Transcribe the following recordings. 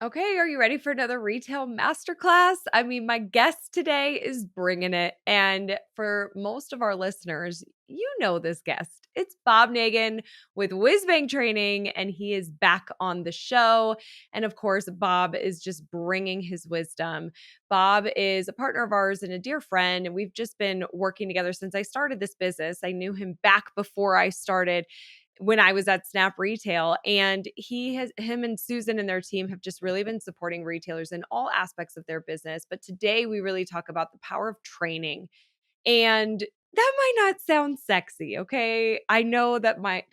Okay, are you ready for another retail masterclass? I mean, my guest today is bringing it. And for most of our listeners, you know this guest. It's Bob Negen with WhizBang Training, and he is back on the show. And of course, Bob is just bringing his wisdom. Bob is a partner of ours and a dear friend, and we've just been working together since I started this business. I knew him back before I started when I was at Snap Retail. And him and Susan and their team have just really been supporting retailers in all aspects of their business. But today we really talk about the power of training. And that might not sound sexy, okay? I know that might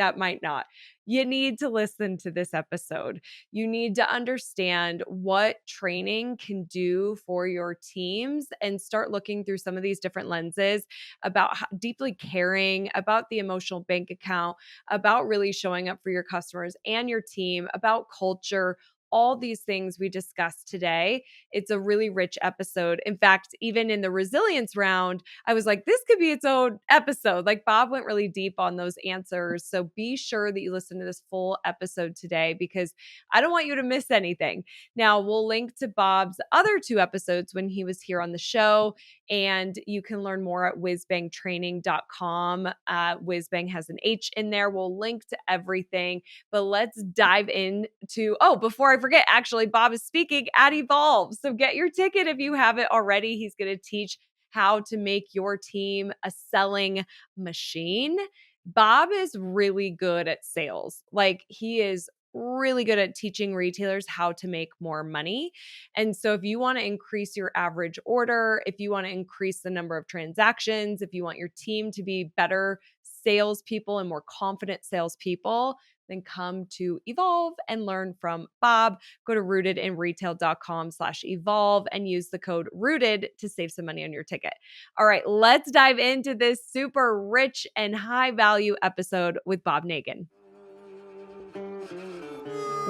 not. You need to listen to this episode. You need to understand what training can do for your teams and start looking through some of these different lenses about how deeply caring about the emotional bank account, about really showing up for your customers and your team, about culture, all these things we discussed today. It's a really rich episode. In fact, even in the resilience round, I was like, this could be its own episode. Like Bob went really deep on those answers. So be sure that you listen to this full episode today because I don't want you to miss anything. Now, we'll link to Bob's other two episodes when he was here on the show, and you can learn more at whizbangtraining.com. WhizBang has an H in there. We'll link to everything, but let's dive into, oh, before I forget, actually, Bob is speaking at Evolve. So get your ticket if you haven't already. He's going to teach how to make your team a selling machine. Bob is really good at sales. Like he is really good at teaching retailers how to make more money. And so if you want to increase your average order, if you want to increase the number of transactions, if you want your team to be better salespeople and more confident salespeople, then come to Evolve and learn from Bob. Go to rootedinretail.com/evolve and use the code ROOTED to save some money on your ticket. All right, let's dive into this super rich and high value episode with Bob Negen.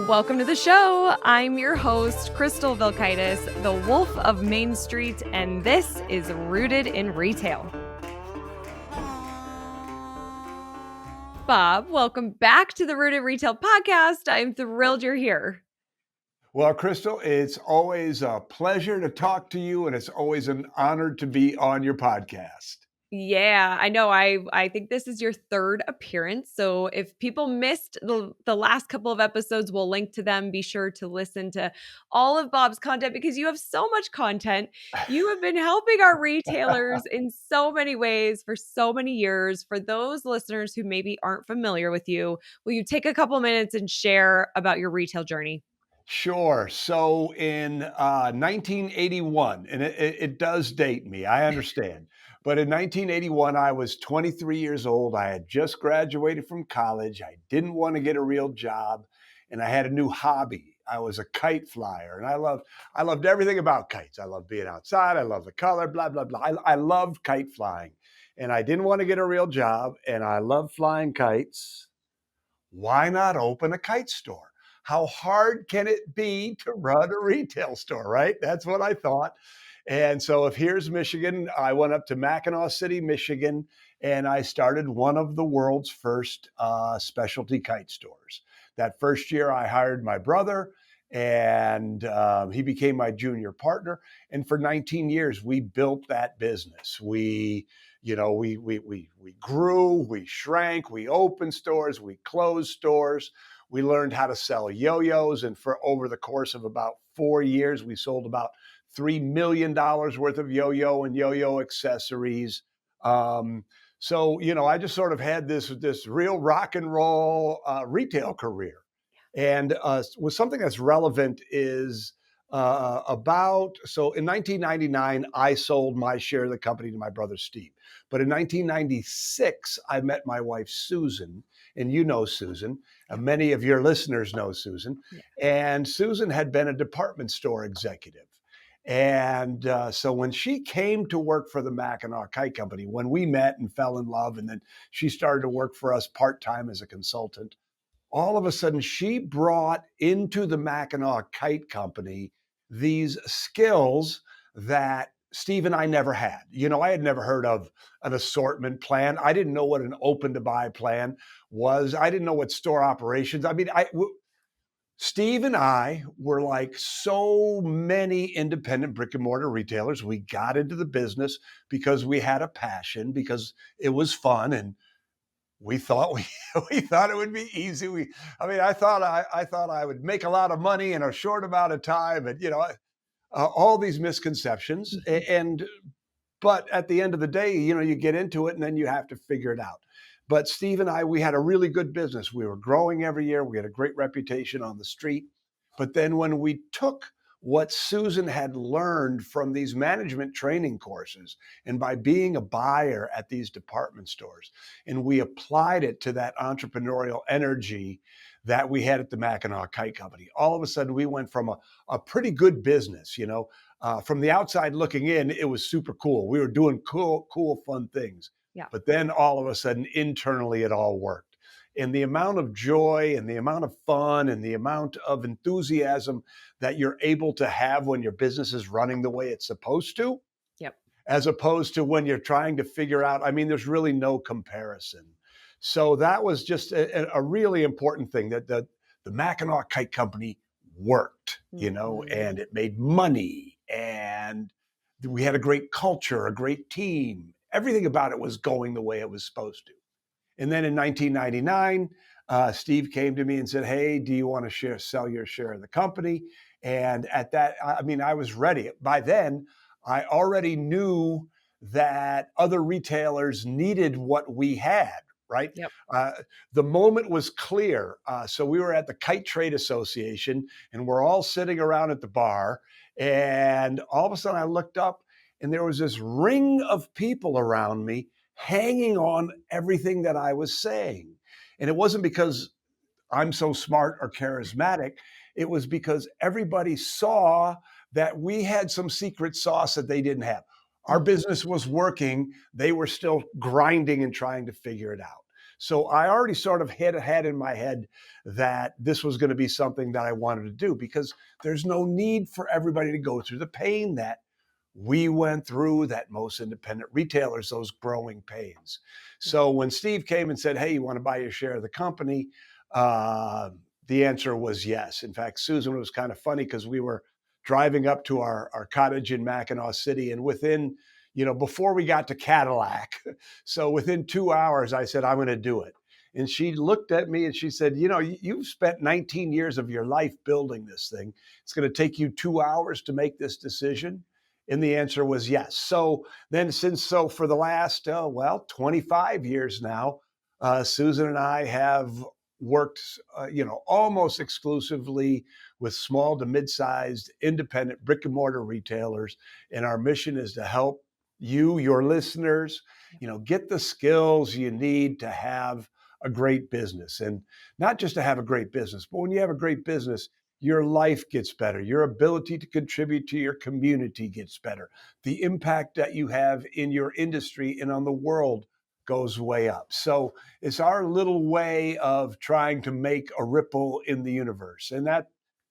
Welcome to the show. I'm your host, Crystal Vilkaitis, the Wolf of Main Street, and this is Rooted in Retail. Bob, welcome back to the Rooted Retail podcast. I'm thrilled you're here. Well, Crystal, it's always a pleasure to talk to you, and it's always an honor to be on your podcast. Yeah, I know. I think this is your third appearance. So if people missed the last couple of episodes, we'll link to them. Be sure to listen to all of Bob's content because you have so much content. You have been helping our retailers in so many ways for so many years. For those listeners who maybe aren't familiar with you, will you take a couple minutes and share about your retail journey? Sure. So in 1981, and it does date me, I understand. But in 1981, I was 23 years old. I had just graduated from college. I didn't want to get a real job, and I had a new hobby. I was a kite flyer, and I loved everything about kites. I loved being outside. I loved the color, blah, blah, blah. I loved kite flying, and I didn't want to get a real job, and I loved flying kites. Why not open a kite store? How hard can it be to run a retail store, right? That's what I thought. And so if here's Michigan, I went up to Mackinac City, Michigan, and I started one of the world's first specialty kite stores. That first year, I hired my brother, and he became my junior partner. And for 19 years, we built that business. We grew, we shrank, we opened stores, we closed stores. We learned how to sell yo-yos, and for over the course of about 4 years, we sold about $3 million worth of yo-yo and yo-yo accessories. I just sort of had this real rock and roll retail career. And with something that's relevant is in 1999, I sold my share of the company to my brother Steve. But in 1996, I met my wife Susan, and you know Susan. Many of your listeners know Susan. Yeah. And Susan had been a department store executive. And so when she came to work for the Mackinac Kite Company, when we met and fell in love, and then she started to work for us part-time as a consultant, all of a sudden she brought into the Mackinac Kite Company these skills that Steve and I never had. I had never heard of an assortment plan. I didn't know what an open to buy plan was. I didn't know what store operations. I mean, Steve and I were like so many independent brick and mortar retailers. We got into the business because we had a passion, because it was fun, and we thought we thought it would be easy. I mean, I thought I would make a lot of money in a short amount of time, and all these misconceptions. Mhm. And but at the end of the day, you get into it and then you have to figure it out. But Steve and I, we had a really good business. We were growing every year. We had a great reputation on the street. But then when we took what Susan had learned from these management training courses and by being a buyer at these department stores, and we applied it to that entrepreneurial energy that we had at the Mackinac Kite Company, all of a sudden we went from a pretty good business, from the outside looking in, it was super cool. We were doing cool, fun things. Yeah. But then all of a sudden, internally, it all worked. And the amount of joy and the amount of fun and the amount of enthusiasm that you're able to have when your business is running the way it's supposed to, Yep. as opposed to when you're trying to figure out, I mean, there's really no comparison. So that was just a really important thing, that the Mackinac Kite Company worked, and Mhm. it made money, and we had a great culture, a great team. Everything about it was going the way it was supposed to. And then in 1999, Steve came to me and said, "Hey, do you want to sell your share of the company?" And at that, I mean, I was ready. By then, I already knew that other retailers needed what we had, right? Yep. Uh, the moment was clear. So we were at the Kite Trade Association and we're all sitting around at the bar. And all of a sudden, I looked up and there was this ring of people around me hanging on everything that I was saying. And it wasn't because I'm so smart or charismatic. It was because everybody saw that we had some secret sauce that they didn't have. Our Mhm. business was working. They were still grinding and trying to figure it out. So I already sort of had in my head that this was going to be something that I wanted to do, because there's no need for everybody to go through the pain that we went through, that most independent retailers, those growing pains. Yeah. So when Steve came and said, "Hey, you want to buy your share of the company?" Uh, the answer was yes. In fact, Susan, was kind of funny because we were driving up to our cottage in Mackinac City, and within, before we got to Cadillac, so within 2 hours, I said, "I'm going to do it." And she looked at me and she said, "You've spent 19 years of your life building this thing. It's going to take you 2 hours to make this decision?" And the answer was yes. So then, for the last, 25 years now, Susan and I have worked, almost exclusively with small to mid-sized independent brick and mortar retailers. And our mission is to help you, your listeners, get the skills you need to have a great business. And not just to have a great business, but when you have a great business, your life gets better. Your ability to contribute to your community gets better. The impact that you have in your industry and on the world goes way up. So it's our little way of trying to make a ripple in the universe. And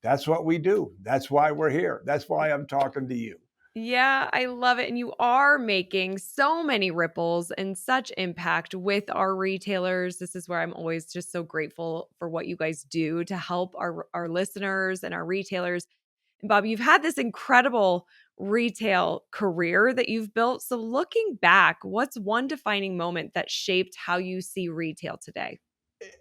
that's what we do. That's why we're here. That's why I'm talking to you. Yeah, I love it. And you are making so many ripples and such impact with our retailers. This is where I'm always just so grateful for what you guys do to help our listeners and our retailers. And Bob, you've had this incredible retail career that you've built. So looking back, what's one defining moment that shaped how you see retail today?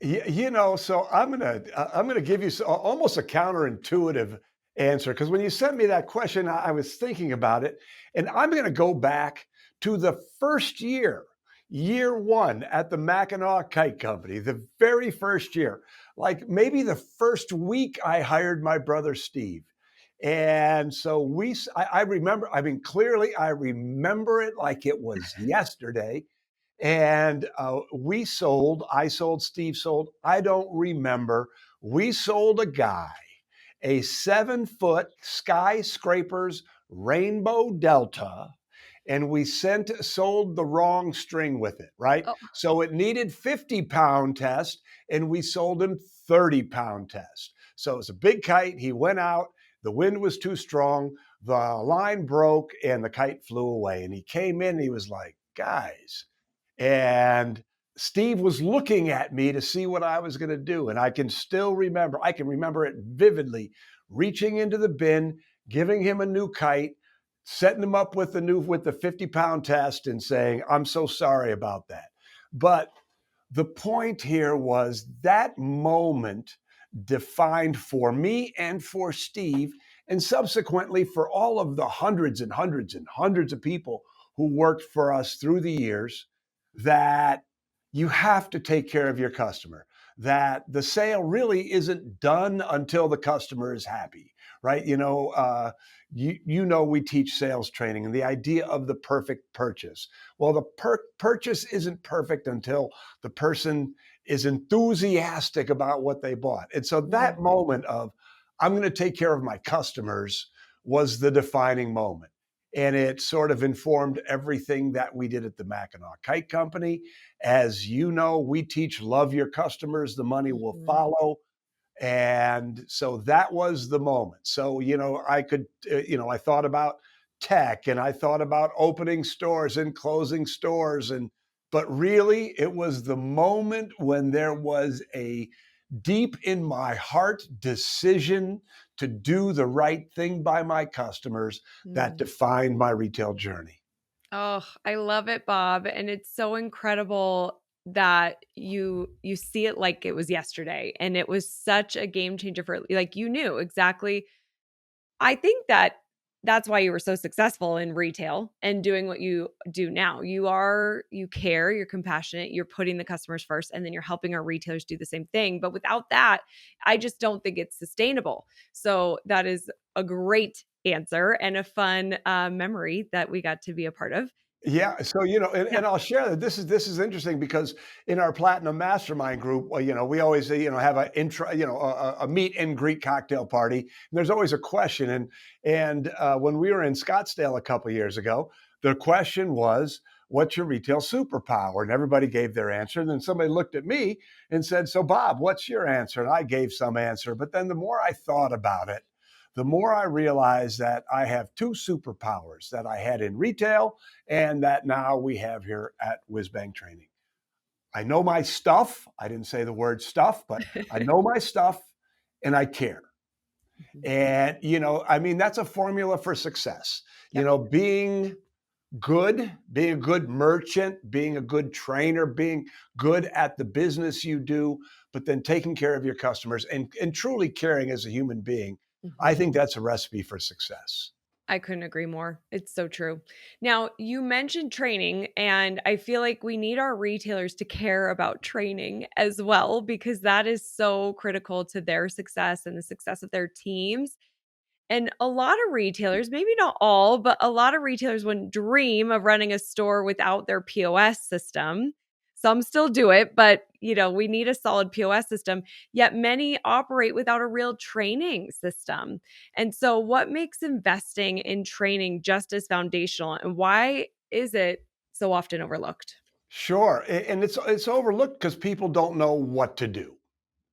So I'm gonna give you almost a counterintuitive answer, because when you sent me that question, I was thinking about it, and I'm gonna go back to the first year one at the Mackinac Kite Company, the very first year, like maybe the first week I hired my brother Steve. And so I remember, I mean, clearly I remember it like it was yesterday. And I sold, Steve sold, I don't remember. We sold a guy a 7-foot skyscrapers rainbow delta, and we sold the wrong string with it, right? Oh, So it needed 50-pound test, and we sold him 30-pound test. So it's a big kite. He went out, the wind was too strong, the line broke, and the kite flew away. And he came in and he was like, "Guys," and Steve was looking at me to see what I was going to do. And I can remember it vividly, reaching into the bin, giving him a new kite, setting him up with the 50-pound test and saying, I'm so sorry about that. But the point here was that moment defined for me and for Steve, and subsequently for all of the hundreds and hundreds and hundreds of people who worked for us through the years, that you have to take care of your customer, that the sale really isn't done until the customer is happy, right? We teach sales training and the idea of the perfect purchase. Well, the purchase isn't perfect until the person is enthusiastic about what they bought. And so Mhm. that moment of, I'm going to take care of my customers, was the defining moment. And it sort of informed everything that we did at the Mackinac Kite Company. As you know, we teach love your customers, the money will Mhm. follow. And so that was the moment. So, I thought about tech and I thought about opening stores and closing stores. But really, it was the moment when there was a deep in my heart decision to do the right thing by my customers that Mm. defined my retail journey. Oh, I love it, Bob, and it's so incredible that you see it like it was yesterday, and it was such a game changer for like, you knew exactly. I think that that's why you were so successful in retail and doing what you do now. You care, you're compassionate, you're putting the customers first, and then you're helping our retailers do the same thing. But without that, I just don't think it's sustainable. So that is a great answer and a fun memory that we got to be a part of. Yeah, so Yeah. and I'll share that this is interesting because in our Platinum Mastermind group, well, we always have a intro, a meet and greet cocktail party. And there's always a question, and when we were in Scottsdale a couple years ago, the question was, "What's your retail superpower?" And everybody gave their answer. And then somebody looked at me and said, "So Bob, what's your answer?" And I gave some answer, but then the more I thought about it, the more I realized that I have two superpowers that I had in retail and that now we have here at WhizBang Training. I know my stuff. I didn't say the word stuff, but I know my stuff and I care. Mhm. And, that's a formula for success. Yep. Being being a good merchant, being a good trainer, being good at the business you do, but then taking care of your customers and truly caring as a human being. I Mhm. think that's a recipe for success. I couldn't agree more. It's so true. Now, you mentioned training, and I feel like we need our retailers to care about training as well, because that is so critical to their success and the success of their teams. And a lot of retailers, maybe not all, but a lot of retailers wouldn't dream of running a store without their POS system. Some still do it, but we need a solid POS system. Yet many operate without a real training system. And so what makes investing in training just as foundational and why is it so often overlooked? Sure, and it's overlooked because people don't know what to do.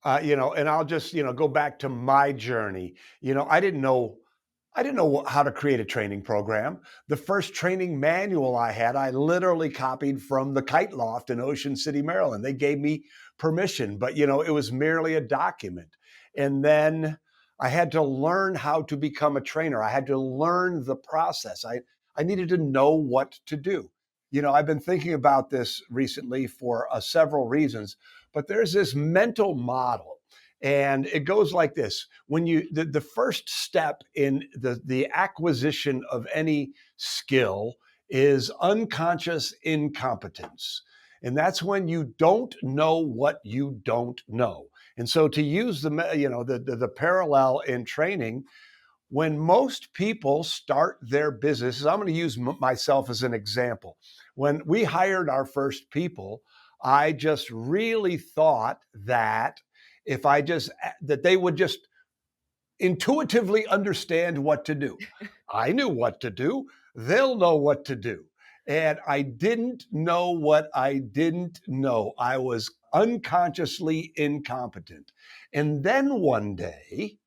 And I'll just go back to my journey. I didn't know how to create a training program. The first training manual I had, I literally copied from the Kite Loft in Ocean City, Maryland. They gave me permission, but it was merely a document. And then I had to learn how to become a trainer. I had to learn the process. I needed to know what to do. I've been thinking about this recently for several reasons, but there's this mental model and it goes like this. When the first step in the acquisition of any skill is unconscious incompetence. And that's when you don't know what you don't know. And so to use the parallel in training, when most people start their businesses, I'm going to use myself as an example. When we hired our first people, I just really thought that if I just that they would just intuitively understand what to do. I knew what to do. They'll know what to do. And I didn't know what I didn't know. I was unconsciously incompetent. And then one day,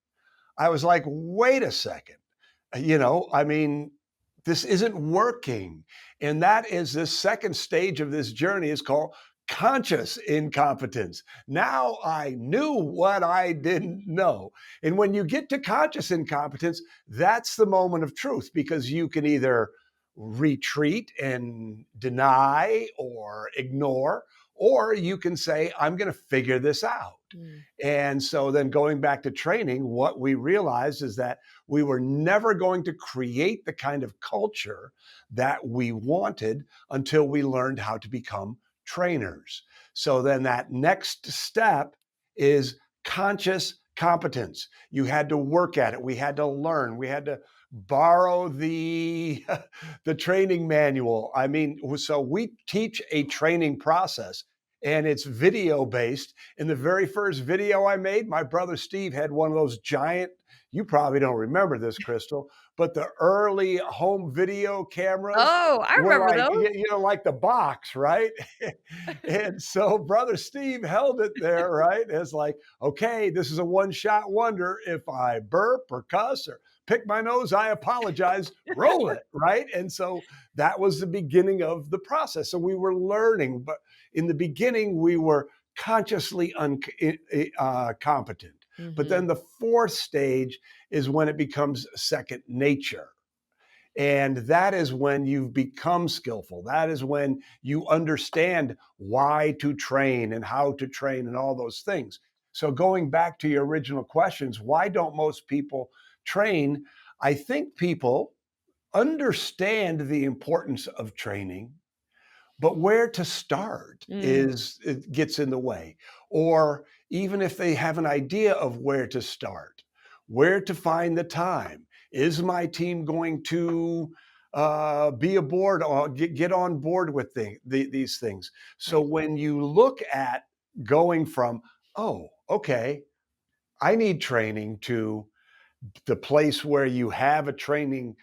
I was like, wait a second. I mean, this isn't working. And that is this second stage of this journey is called conscious incompetence. Now I knew what I didn't know. And when you get to conscious incompetence, that's the moment of truth because you can either retreat and deny or ignore, or you can say, I'm going to figure this out. Mm. And so then going back to training, what we realized is that we were never going to create the kind of culture that we wanted until we learned how to become trainers. So then that next step is conscious competence. You had to work at it. We had to learn. We had to borrow the the training manual. I mean, so we teach a training process and it's video based. In the very first video I made, my brother Steve had one of those giant, you probably don't remember this, Crystal, but the early home video cameras Oh, I were remember like, those. like the box, right? And so brother Steve held it there, right? As like, okay, this is a one shot wonder. If I burp or cuss or pick my nose, I apologize, roll it, right? And so that was the beginning of the process. So we were learning, but in the beginning, we were consciously competent. But Mhm. then the fourth stage is when it becomes second nature. And that is when you've become skillful. That is when you understand why to train and how to train and all those things. So, going back to your original questions, why don't most people train? I think people understand the importance of training, but where to start Mm, is it gets in the way. Or even if they have an idea of where to start, where to find the time. Is my team going to be aboard or get on board with these things? So right. when you look at going from, oh, okay, I need training to the place where you have a training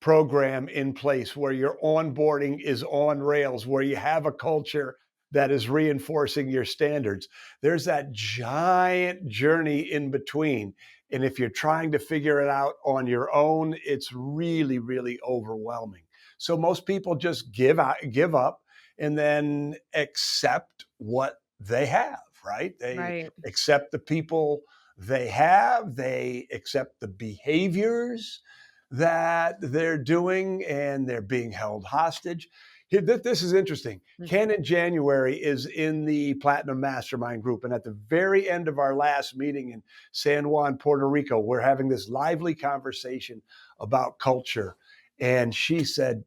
program in place where your onboarding is on rails, where you have a culture that is reinforcing your standards. There's that giant journey in between. And if you're trying to figure it out on your own, it's really, really overwhelming. So most people just give up and then accept what they have, right? They Right. accept the people they have, they accept the behaviors that they're doing and they're being held hostage. Here, this is interesting. Mhm. Ken in January is in the Platinum Mastermind group. And at the very end of our last meeting in San Juan, Puerto Rico, we're having this lively conversation about culture. And she said,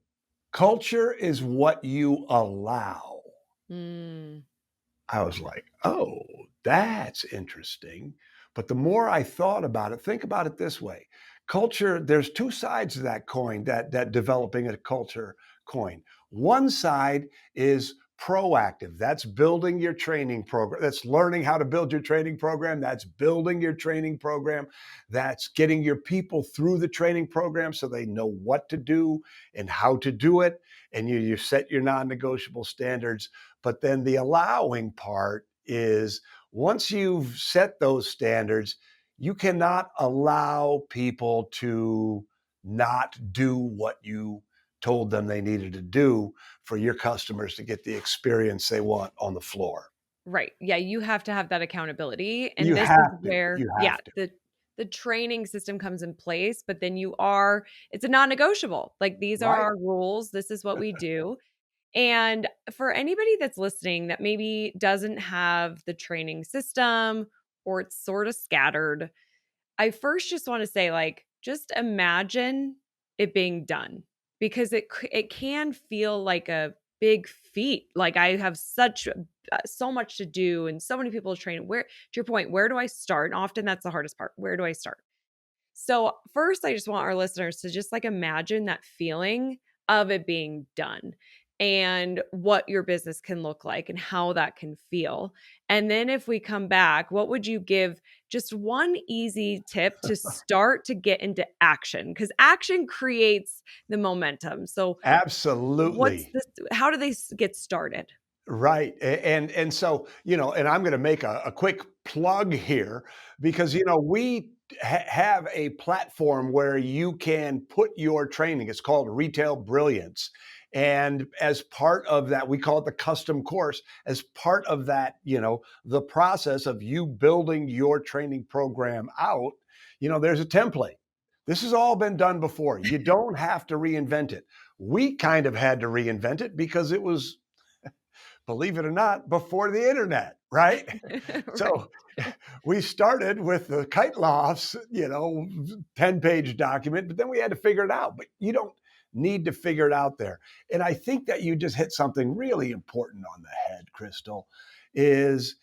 culture is what you allow. Mm, I was like, oh, that's interesting. But the more I thought about it, think about it this way. Culture, there's two sides to that coin, that developing a culture coin. One side is proactive. That's building your training program. That's learning how to build your training program. That's building your training program. That's getting your people through the training program so they know what to do and how to do it. And you set your non-negotiable standards. But then the allowing part is once you've set those standards, you cannot allow people to not do what you told them they needed to do for your customers to get the experience they want on the floor. right. Yeah, you have to have that accountability, and You this is have to. where, You yeah, have to. the training system comes in place, but then you are it's a non-negotiable. Like, these are Right. our rules, this is what we do. And for anybody that's listening that maybe doesn't have the training system or it's sort of scattered, I first just want to say, like, just imagine it being done because it can feel like a big feat. Like, I have so much to do and so many people to train. Where, to your point, where do I start? And often that's the hardest part. Where do I start? So, first, I just want our listeners to just like imagine that feeling of it being done and what your business can look like and how that can feel. And then, if we come back, what would you give just one easy tip to start to get into action? Because action creates the momentum. So, what's Absolutely. this? How do they get started? Right. And so, and I'm going to make a quick plug here because, we have a platform where you can put your training. It's called Retail Brilliance. And as part of that, we call it the custom course. As part of that, the process of you building your training program out, there's a template. This has all been done before. You don't have to reinvent it. We kind of had to reinvent it because it was, believe it or not, before the internet, right? Right. So we started with the kite lofts, 10-page document, but then we had to figure it out. But you don't need to figure it out there. And I think that you just hit something really important on the head, Crystal, is,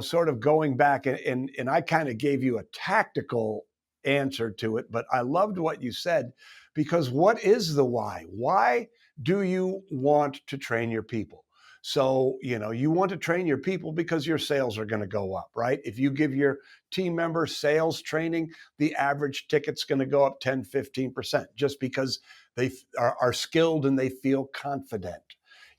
sort of going back and I kind of gave you a tactical answer to it, but I loved what you said, because what is the why? Why do you want to train your people? So, you want to train your people because your sales are going to go up, right? If you give your team members sales training, the average ticket's going to go up 10, 15%, just because they are skilled and they feel confident.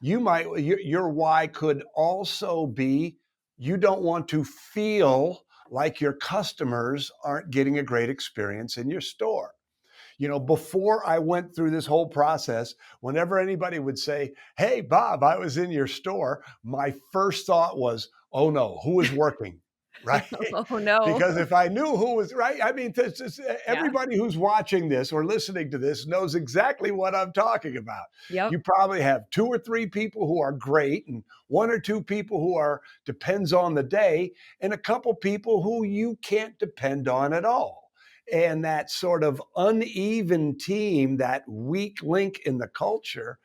Your why could also be you don't want to feel like your customers aren't getting a great experience in your store. Before I went through this whole process, whenever anybody would say, "Hey, Bob, I was in your store," my first thought was, "Oh no, who is working?" Right? Oh, no. Because if I knew who was right, I mean, Yeah. everybody who's watching this or listening to this knows exactly what I'm talking about. Yep. You probably have two or three people who are great, and one or two people who are depends on the day, and a couple people who you can't depend on at all. And that sort of uneven team, that weak link in the culture,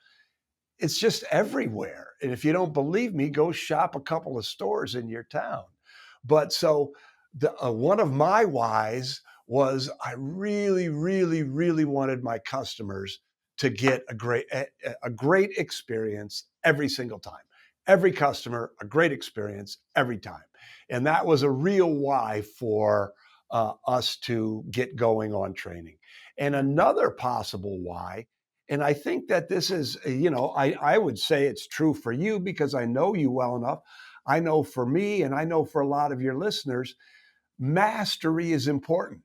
it's just everywhere. And if you don't believe me, go shop a couple of stores in your town. But so one of my whys was I really, really, really wanted my customers to get a great experience every single time. Every customer, a great experience every time. And that was a real why for us to get going on training. And Yeah. another possible why, and I think that this is, I would say it's true for you because I know you well enough. I know for me, and I know for a lot of your listeners, mastery is important,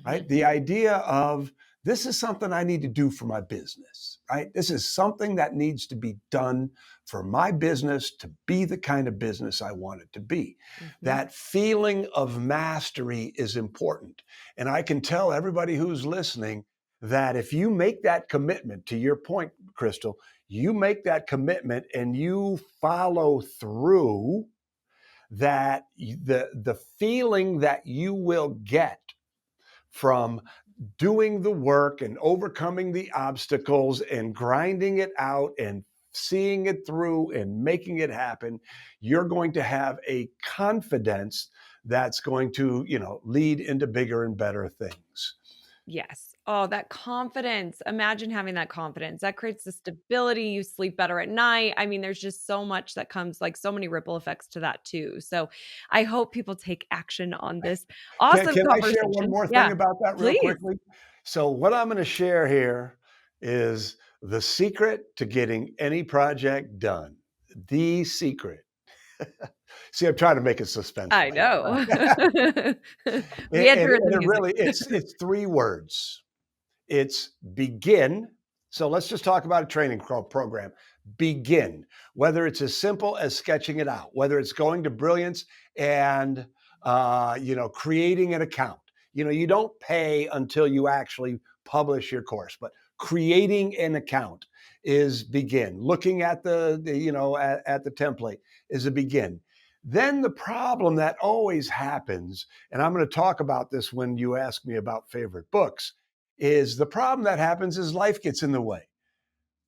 right? Mhm. The idea of this is something I need to do for my business, right? This is something that needs to be done for my business to be the kind of business I want it to be. Mhm. That feeling of mastery is important. And I can tell everybody who's listening that if you make that commitment, to your point, Crystal, you make that commitment and you follow through, that the feeling that you will get from doing the work and overcoming the obstacles and grinding it out and seeing it through and making it happen, you're going to have a confidence that's going to, lead into bigger and better things. Yes. Oh, that confidence. Imagine having that confidence. That creates the stability. You sleep better at night. I mean, there's just so much that comes, like so many ripple effects to that too. So I hope people take action on this Can, awesome can I share one conversation. more thing Yeah, about that real please. quickly? So, what I'm going to share here is the secret to getting any project done. The secret. See, I'm trying to make it I suspenseful here. know. We had to And, hear the and it music. really, it's three words. It's begin. So let's just talk about a training program. Begin. Whether it's as simple as sketching it out, whether it's going to Brilliance and creating an account. You don't pay until you actually publish your course, but creating an account is begin. Looking at at the template is a begin. Then the problem that always happens, and I'm going to talk about this when you ask me about favorite books, is the problem that happens is life gets in the way.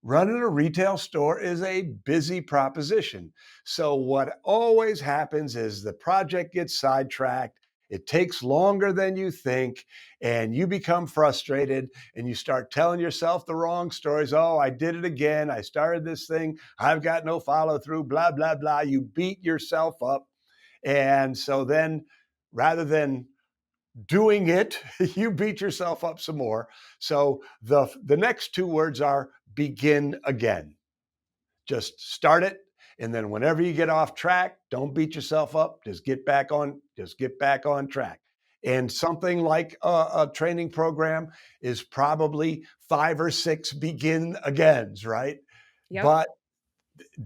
Running a retail store is a busy proposition. So, what always happens is the project gets sidetracked. It takes longer than you think, and you become frustrated and you start telling yourself the wrong stories. Oh, I did it again. I started this thing. I've got no follow through, blah, blah, blah. You beat yourself up. And so then, rather than doing it, you beat yourself up some more. So the next two words are begin again. Just start it, and then whenever you get off track, don't beat yourself up. Just get back on track. And something like a training program is probably 5 or 6 begin agains, right? Yep. but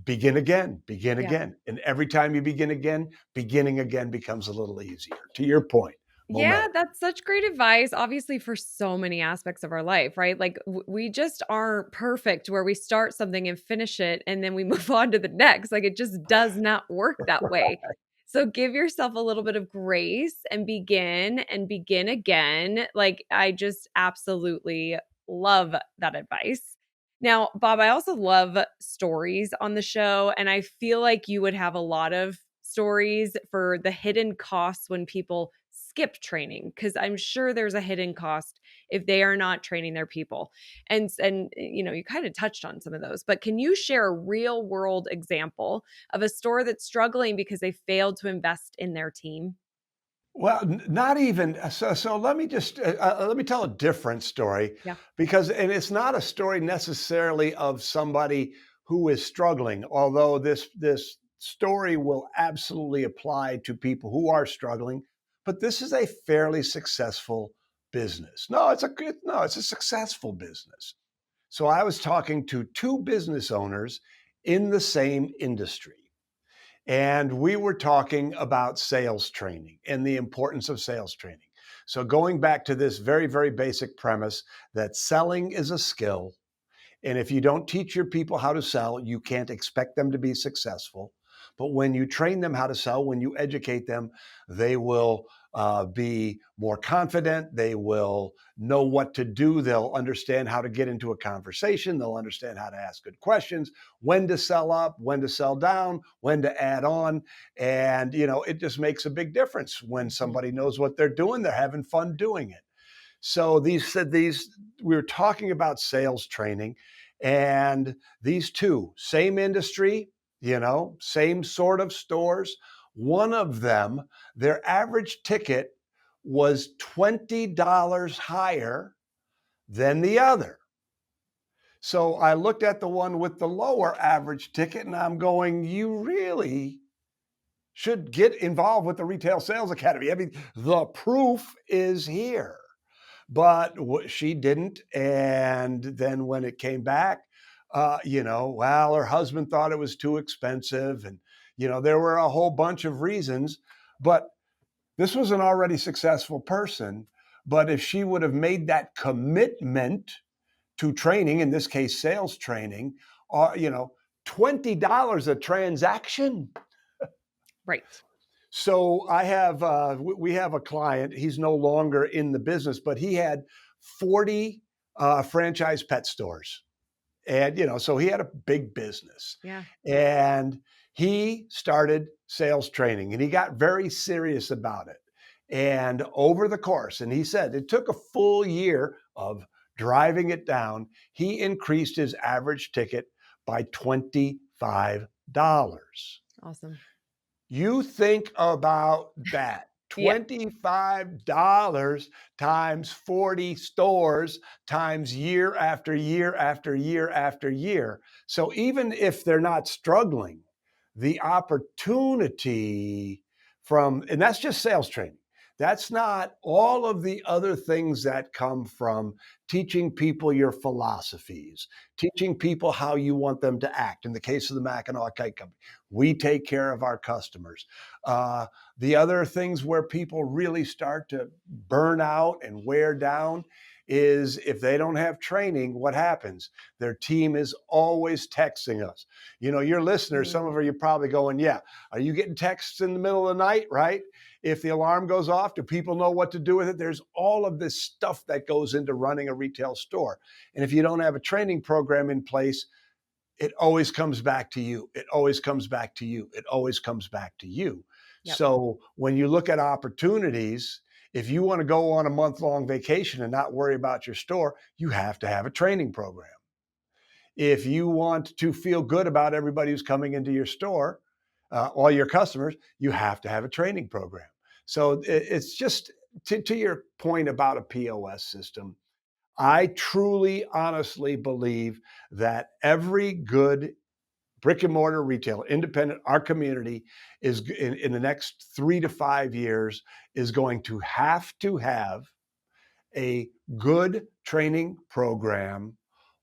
begin again, begin Yeah. again. And every time you begin again, beginning again becomes a little easier. To your point, Yeah, momentum. that's such great advice, obviously, for so many aspects of our life, right? Like, we just aren't perfect where we start something and finish it and then we move on to the next. Like, it just does not work that way. So, give yourself a little bit of grace and begin again. Like, I just absolutely love that advice. Now, Bob, I also love stories on the show, and I feel like you would have a lot of stories for the hidden costs when people skip training, because I'm sure there's a hidden cost if they are not training their people. And you kind of touched on some of those, but can you share a real world example of a store that's struggling because they failed to invest in their team? Well, not even so. Let me tell a different story Yeah. because, and it's not a story necessarily of somebody who is struggling, although this story will absolutely apply to people who are struggling. But this is a fairly successful business. No, it's a successful business. So I was talking to two business owners in the same industry. And we were talking about sales training and the importance of sales training. So, going back to this very, very basic premise that selling is a skill. And if you don't teach your people how to sell, you can't expect them to be successful. But when you train them how to sell, when you educate them, they will be more confident. They will know what to do. They'll understand how to get into a conversation. They'll understand how to ask good questions, when to sell up, when to sell down, when to add on. And, it just makes a big difference when Mhm. somebody knows what they're doing. They're having fun doing it. So these we were talking about sales training, and these two, same industry, same sort of stores. One of them, their average ticket was $20 higher than the other. So I looked at the one with the lower average ticket and I'm going, you really should get involved with the Retail Sales Academy. I mean, the proof is here. But she didn't. And then when it came back, well, her husband thought it was too expensive. And, there were a whole bunch of reasons. But this was an already successful person. But if she would have made that commitment to training, in this case, sales training, $20 a transaction. Right. So we have a client. He's no longer in the business, but he had 40 franchise pet stores, and so he had a big business, Yeah. and he started sales training, and he got very serious about it. And over the course, and he said it took a full year of driving it down. He increased his average ticket by $25. Awesome. You think about that. Yeah. $25 times 40 stores times year after year after year after year. So even if they're not struggling, the opportunity and that's just sales training. That's not all of the other things that come from teaching people your philosophies, teaching people how you want them to act. In the case of the Mackinac Kite Company, we take care of our customers. Uh, the other things where people really start to burn out and wear down is if they don't have training, what happens? Their team is always texting us. Your listeners, some Mm. of you are probably going, yeah, are you getting texts in the middle of the night, right? If the alarm goes off, do people know what to do with it? There's all of this stuff that goes into running a retail store. And if you don't have a training program in place, it always comes back to you. It always comes back to you. It always comes back to you. Yep. So when you look at opportunities, if you want to go on a month-long vacation and not worry about your store, you have to have a training program. If you want to feel good about everybody who's coming into your store, all your customers, you have to have a training program. So it's just to your point about a POS system. I truly, honestly believe that every good brick and mortar retailer, independent, our community is in the next 3 to 5 years is going to have a good training program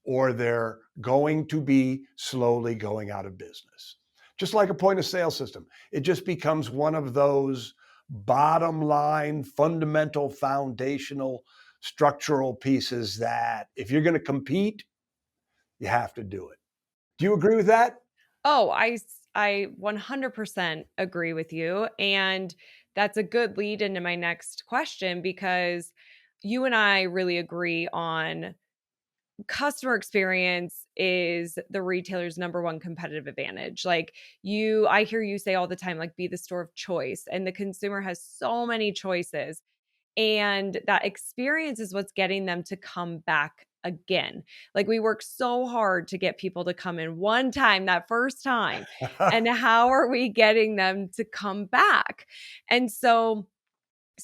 or they're going to be slowly going out of business. Just like a point of sale system, it just becomes one of those bottom line, fundamental, foundational, structural pieces that if you're going to compete, you have to do it. Do you agree with that? Oh, I 100% agree with you, and that's a good lead into my next question because you and I really agree on customer experience is the retailer's number one competitive advantage. Like I hear you say all the time, like, be the store of choice. And the consumer has so many choices. And that experience is what's getting them to come back again. Like, we work so hard to get people to come in one time, that first time. And how are we getting them to come back? And so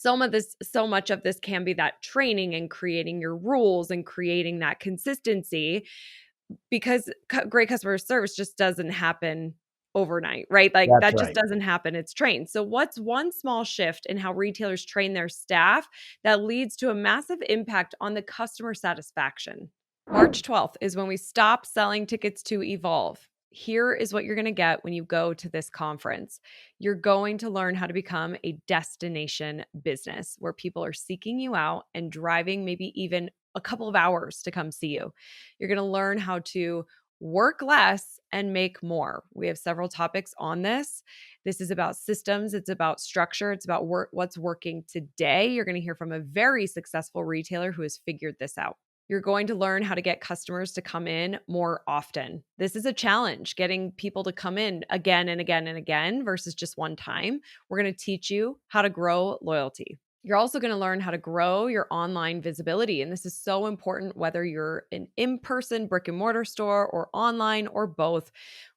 much of this can be that training and creating your rules and creating that consistency, because great customer service just doesn't happen overnight, right? Like, That's that just right. doesn't happen. It's trained. So what's one small shift in how retailers train their staff that leads to a massive impact on the customer satisfaction? March 12th is when we stop selling tickets to Evolve. Here is what you're going to get when you go to this conference. You're going to learn how to become a destination business where people are seeking you out and driving maybe even a couple of hours to come see you. You're going to learn how to work less and make more. We have several topics on this. This is about systems, it's about structure, it's about what's working today. You're going to hear from a very successful retailer who has figured this out. You're going to learn how to get customers to come in more often. This is a challenge, getting people to come in again and again and again versus just one time. We're going to teach you how to grow loyalty. You're also going to learn how to grow your online visibility. And this is so important whether you're an in person brick and mortar store or online or both.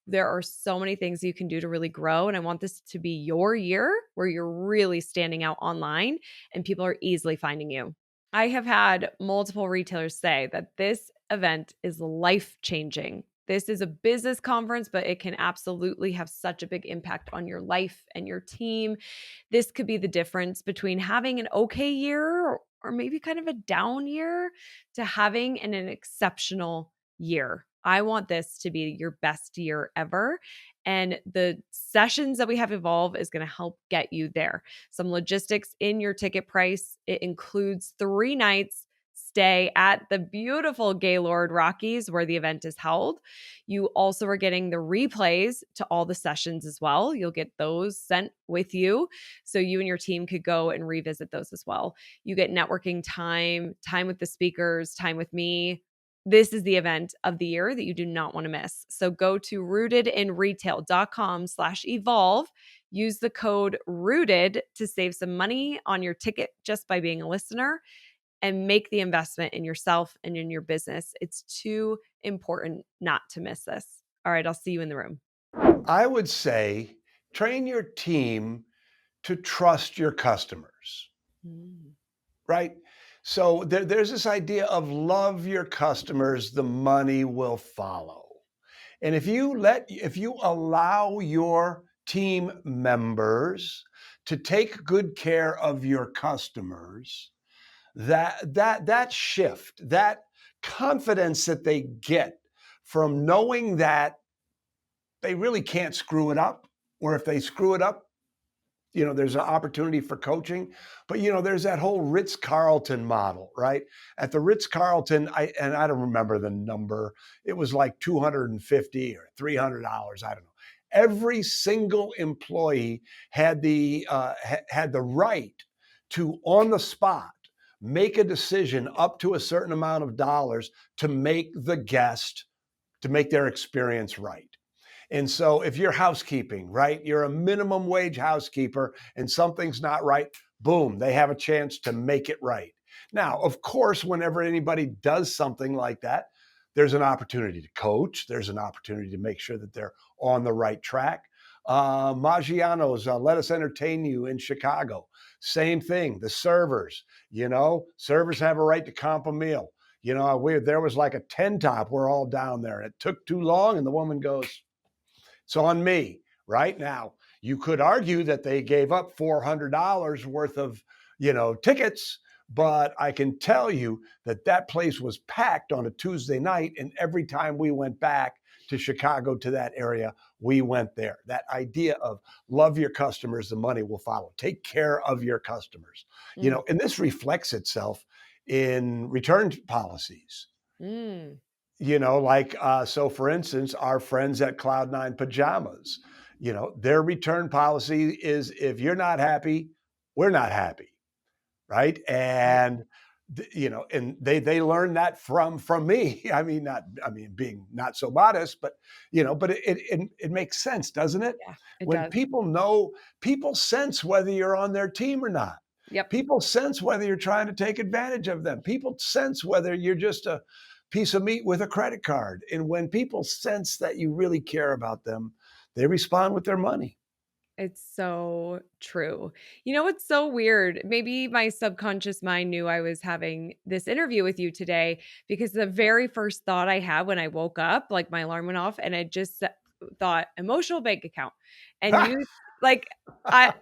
There are so many things you can do to really grow. And I want this to be your year where you're really standing out online and people are easily finding you. I have had multiple retailers say that this event is life changing. This is a business conference, but it can absolutely have such a big impact on your life and your team. This could be the difference between having an okay year or maybe kind of a down year to having an exceptional year. I want this to be your best year ever. And the sessions that we have Evolve is going to help get you there. Some logistics in your ticket price. It includes 3 nights stay at the beautiful Gaylord Rockies where the event is held. You also are getting the replays to all the sessions as well. You'll get those sent with you so you and your team could go and revisit those as well. You get networking time, time with the speakers, time with me. This is the event of the year that you do not want to miss. So go to rootedinretail.com/evolve. Use the code ROOTED to save some money on your ticket just by being a listener and make the investment in yourself and in your business. It's too important not to miss this. All right, I'll see you in the room. I would say train your team to trust your customers, Mm. right? So there's this idea of love your customers, the money will follow. And if you allow your team members to take good care of your customers, that shift, that confidence that they get from knowing that they really can't screw it up, or if they screw it up, there's an opportunity for coaching. But there's that whole Ritz-Carlton model, right? At the Ritz-Carlton, I don't remember the number. It was like $250 or $300. I don't know. Every single employee had the right to, on the spot, make a decision up to a certain amount of dollars to make their experience right. And so if you're housekeeping, right, you're a minimum wage housekeeper and something's not right, boom, they have a chance to make it right. Now, of course, whenever anybody does something like that, there's an opportunity to coach. There's an opportunity to make sure that they're on the right track. Maggiano's Let Us Entertain You in Chicago. Same thing. The servers, servers have a right to comp a meal. There was like a 10 top. We're all down there. It took too long. And the woman goes, it's on me. Right now, you could argue that they gave up $400 worth of, tickets, Right. But I can tell you that that place was packed on a Tuesday night. And every time we went back to Chicago, to that area, we went there. That idea of love your customers, the money will follow. Take care of your customers. Mm, And this reflects itself in return policies. mm, So for instance, our friends at Cloud9 Pajamas, their return policy is if you're not happy, we're not happy, right? right. And they learned that from me. I mean, being not so modest, but it makes sense, doesn't it? Yeah, it When does. people know, people sense whether you're on their team or not. Yep. People sense whether you're trying to take advantage of them. People sense whether you're just a piece of meat with a credit card. And when people sense that you really care about them, they respond with their money. It's so true. You know what's so weird? Maybe my subconscious mind knew I was having this interview with you today because the very first thought I had when I woke up, like my alarm went off and I just thought emotional bank account. And you like I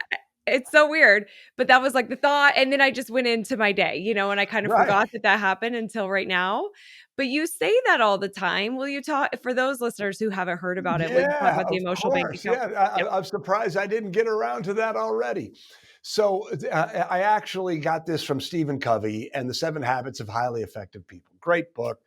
it's so weird, but that was like the thought and then I just went into my day, and I kind of Right. forgot that that happened until right now. But you say that all the time. Will you talk for those listeners who haven't heard about it? Will you talk Yeah, about the of emotional bank course. account? Yeah, Yep. I'm surprised I didn't get around to that already. So I actually got this from Stephen Covey and the 7 Habits of Highly Effective People. Great book.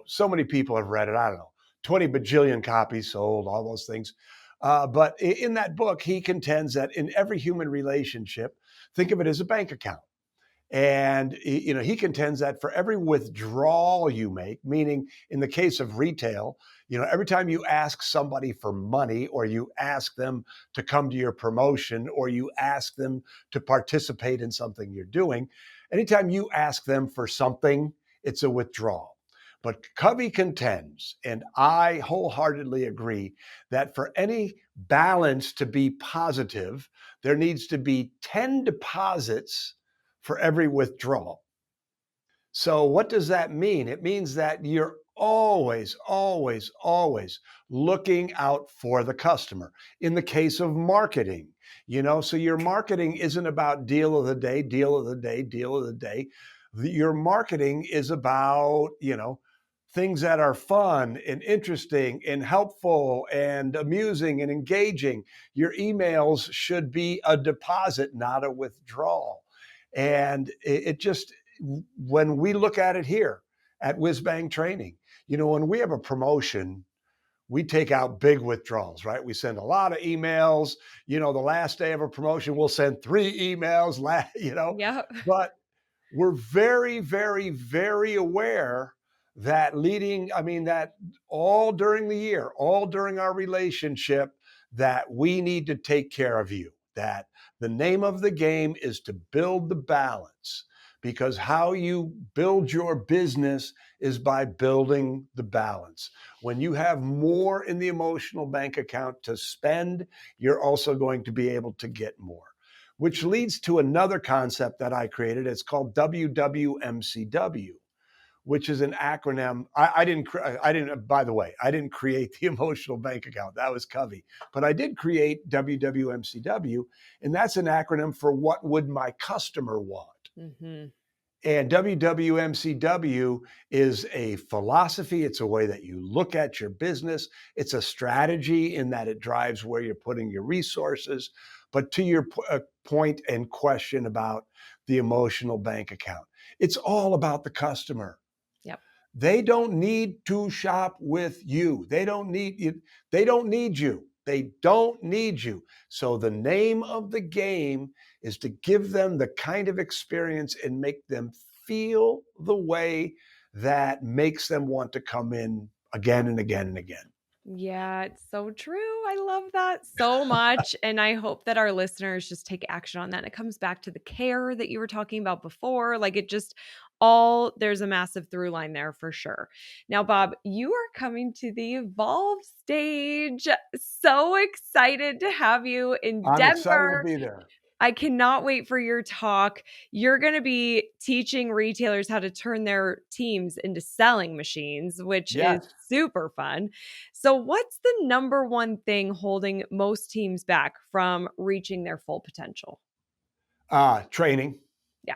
So many people have read it. I don't know, 20 bajillion copies sold, all those things. But in that book, he contends that in every human relationship, think of it as a bank account. And he contends that for every withdrawal you make, meaning in the case of retail, every time you ask somebody for money or you ask them to come to your promotion or you ask them to participate in something you're doing, anytime you ask them for something, it's a withdrawal. But Covey contends, and I wholeheartedly agree, that for any balance to be positive, there needs to be 10 deposits for every withdrawal. So, what does that mean? It means that you're always, always, always looking out for the customer. In the case of marketing, so your marketing isn't about deal of the day, deal of the day, deal of the day. Your marketing is about, things that are fun and interesting and helpful and amusing and engaging. Your emails should be a deposit, not a withdrawal. And it just, when we look at it here at WhizBang Training, when we have a promotion, we take out big withdrawals, right? We send a lot of emails. The last day of a promotion, we'll send 3 emails, Yep. but we're very, very, very aware that that all during the year, all during our relationship, that we need to take care of you, that the name of the game is to build the balance, because how you build your business is by building the balance. When you have more in the emotional bank account to spend, you're also going to be able to get more, which leads to another concept that I created. It's called WWMCW, which is an acronym. By the way, I didn't create the emotional bank account. That was Covey. But I did create WWMCW, and that's an acronym for what would my customer want? Mhm. And WWMCW is a philosophy. It's a way that you look at your business. It's a strategy in that it drives where you're putting your resources. But to your point and question about the emotional bank account, it's all about the customer. Yep. They don't need to shop with you. They don't need you. They don't need you. They don't need you. So the name of the game is to give them the kind of experience and make them feel the way that makes them want to come in again and again and again. Yeah, it's so true. I love that so much. And I hope that our listeners just take action on that. And it comes back to the care that you were talking about before. Like it just there's a massive through line there for sure. Now, Bob, you are coming to the Evolve stage. So excited to have you in I'm excited to Denver. be there. I cannot wait for your talk. You're going to be teaching retailers how to turn their teams into selling machines, which is Yes. super fun. So, what's the number one thing holding most teams back from reaching their full potential? Training. Yeah.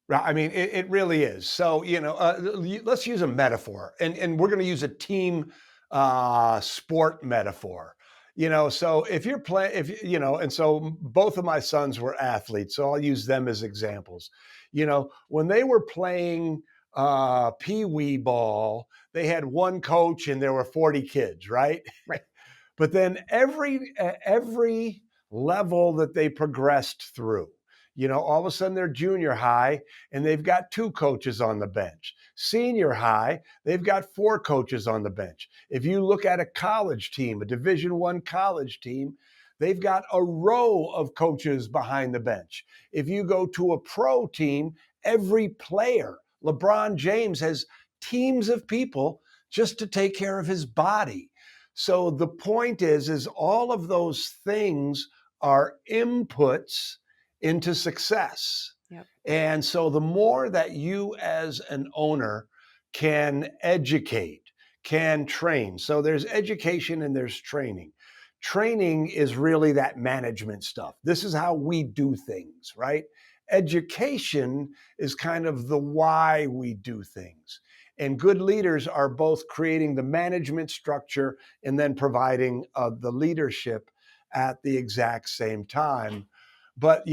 Right, I mean, it really is. So, let's use a metaphor, and we're going to use a team sport metaphor. So if you're playing, and so both of my sons were athletes, so I'll use them as examples. When they were playing pee wee ball, they had one coach and there were 40 kids, right? Right. But then every level that they progressed through, all of a sudden they're junior high and they've got two coaches on the bench. Senior high, they've got four coaches on the bench. If you look at a college team, a Division I college team, they've got a row of coaches behind the bench. If you go to a pro team, every player, LeBron James has teams of people just to take care of his body. So the point is all of those things are inputs into success. Yep. And so the more that you as an owner can educate, can train. So there's education and there's training. Training is really that management stuff. This is how we do things, right? Education is kind of the why we do things. And good leaders are both creating the management structure and then providing the leadership at the exact same time. But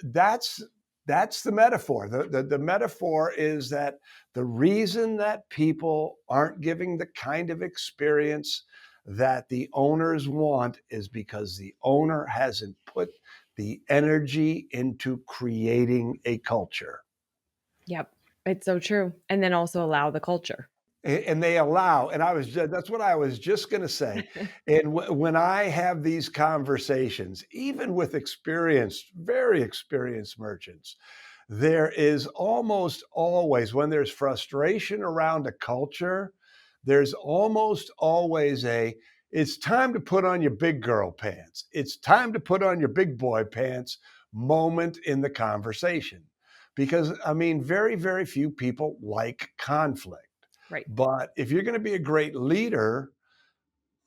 that's the metaphor. The metaphor is that the reason that people aren't giving the kind of experience that the owners want is because the owner hasn't put the energy into creating a culture. Yep. It's so true. And then also allow the culture. And they allow, and that's what I was just going to say. And when I have these conversations, even with very experienced merchants, there is almost always, when there's frustration around a culture, there's almost always it's time to put on your big girl pants. It's time to put on your big boy pants moment in the conversation. Because, I mean, very, very few people like conflict. Right. But if you're going to be a great leader,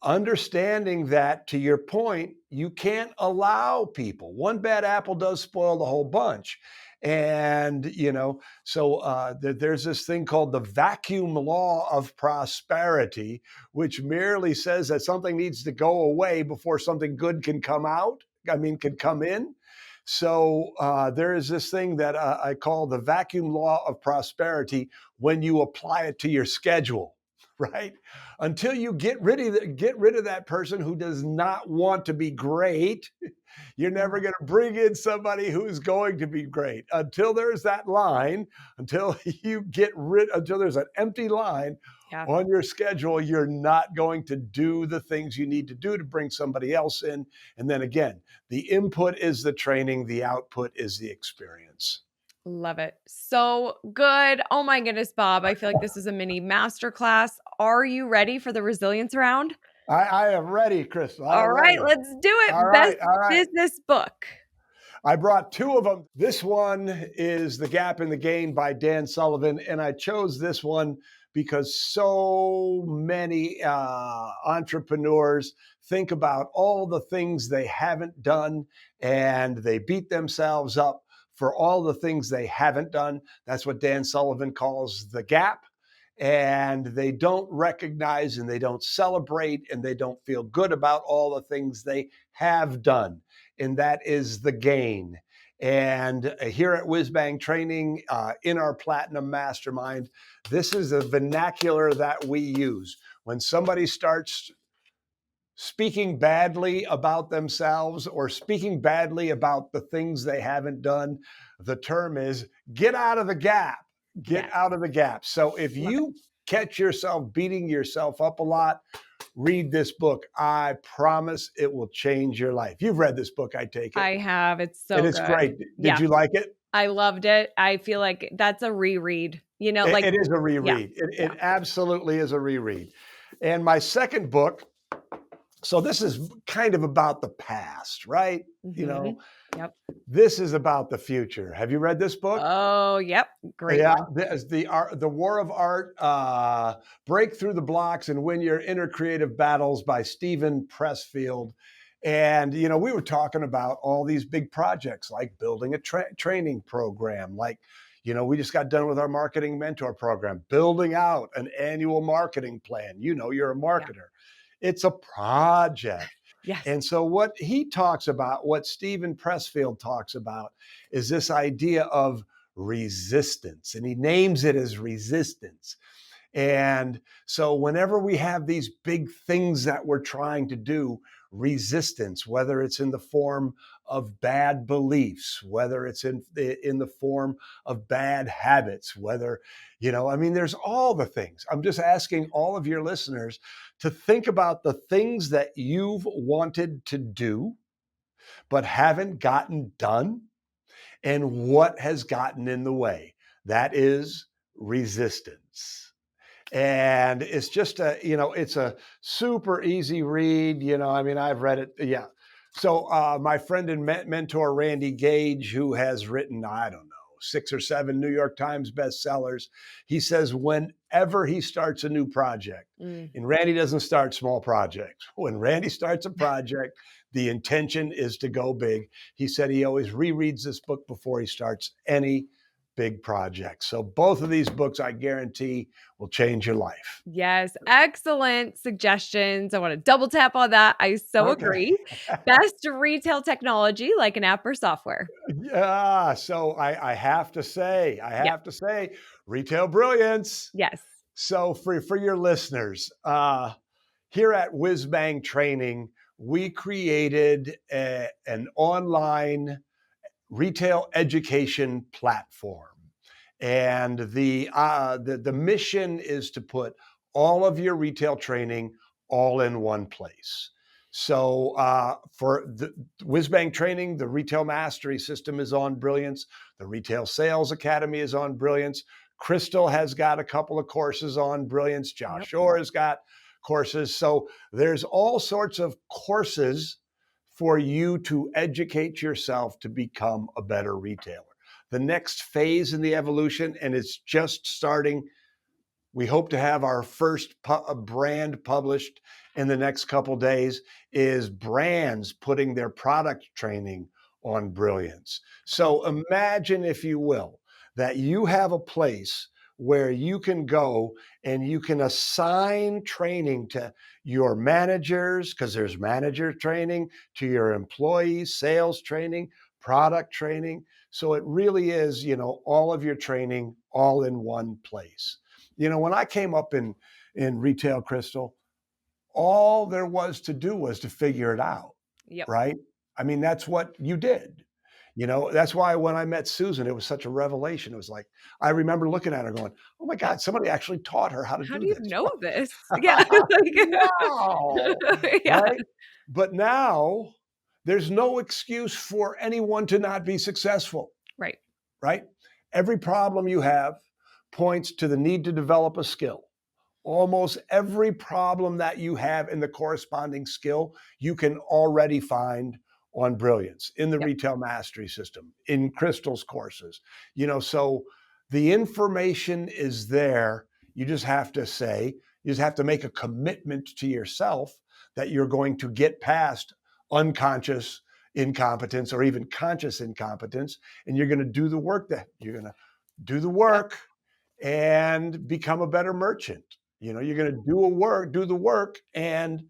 understanding that, to your point, you can't allow people. One bad apple does spoil the whole bunch. And, there's this thing called the vacuum law of prosperity, which merely says that something needs to go away before something good can come out. Can come in. So there is this thing that I call the vacuum law of prosperity when you apply it to your schedule, right? Until you get rid of that person who does not want to be great, you're never going to bring in somebody who's going to be great. Until there's that line, until until there's an empty line Yeah. on your schedule, you're not going to do the things you need to do to bring somebody else in. And then again, the input is the training, the output is the experience. Love it. So good. Oh my goodness, Bob. I feel like this is a mini masterclass. Are you ready for the resilience round? I am ready, Crystal. I All am right, ready. let's do All it. Best right. All right. business book. I brought two of them. This one is The Gap in the Gain by Dan Sullivan. And I chose this one because so many entrepreneurs think about all the things they haven't done and they beat themselves up for all the things they haven't done. That's what Dan Sullivan calls the gap. And they don't recognize and they don't celebrate and they don't feel good about all the things they have done, and that is the gain. And here at WhizBang Training, in our Platinum Mastermind, this is the vernacular that we use. When somebody starts speaking badly about themselves or speaking badly about the things they haven't done, the term is get out of the gap. Get Yes. out of the gap. So if Love it. you catch yourself beating yourself up a lot, read this book. I promise it will change your life. You've read this book, I take it. I have. It's And so it's good. great. Did Yeah. you like it? I loved it. I feel like that's a reread. Like, It is a yeah. reread. Yeah. It absolutely is a reread. And my second book, so this is kind of about the past, right? Mhm. Yep. This is about the future. Have you read this book? Oh, yep. Great Yeah, one. the War of Art, Break Through the Blocks and Win Your Inner Creative Battles by Stephen Pressfield. And we were talking about all these big projects like building a training program, like We just got done with our marketing mentor program, building out an annual marketing plan. You're a Yeah. marketer. It's a project. Yes. And so, what he talks about, what Stephen Pressfield talks about, is this idea of resistance. And he names it as resistance. And so, whenever we have these big things that we're trying to do, resistance, whether it's in the form of bad beliefs, whether it's in the form of bad habits, whether, there's all the things. I'm just asking all of your listeners to think about the things that you've wanted to do, but haven't gotten done, and what has gotten in the way. That is resistance. And it's just it's a super easy read. I've read it. Yeah. So my friend and mentor, Randy Gage, who has written, I don't know, 6 or 7 New York Times bestsellers, he says whenever he starts a new project, Mm. and Randy doesn't start small projects. When Randy starts a project, the intention is to go big. He said he always rereads this book before he starts any big project. So both of these books, I guarantee, will change your life. Yes, excellent suggestions. I want to double tap on that. I so Okay. agree. Best retail technology, like an app or software. Yeah. So I have to say, Yep. retail brilliance. Yes. So for your listeners, here at WhizBang Training, we created an online retail education platform. And the mission is to put all of your retail training all in one place. So for the WhizBang Training, the Retail Mastery System is on Brilliance. The Retail Sales Academy is on Brilliance. Crystal has got a couple of courses on Brilliance. Josh Yep. Shore has got courses. So there's all sorts of courses for you to educate yourself to become a better retailer. The next phase in the evolution, and it's just starting. We hope to have our first brand published in the next couple days, is brands putting their product training on Brilliance. So Awesome. imagine, if you will, that you have a place where you can go and you can assign training to your managers, because there's manager training, to your employees, sales training, product training. So it really is, all of your training all in one place. When I came up in retail, Crystal, all there was to do was to figure it out, Yep. right? That's what you did. That's why when I met Susan, it was such a revelation. It was like, I remember looking at her going, oh my God, somebody actually taught her how to How do do you this. know this? Yeah. Wow. Yeah. Right? But now there's no excuse for anyone to not be successful, Right. right? Every problem you have points to the need to develop a skill. Almost every problem that you have in the corresponding skill, you can already find on Brilliance, in the Yep. Retail Mastery System, in Crystal's courses. So the information is there. You just have to make a commitment to yourself that you're going to get past unconscious incompetence or even conscious incompetence, and you're going to do the work that you're going to do the Yep. work and become a better merchant. You're going to do the work and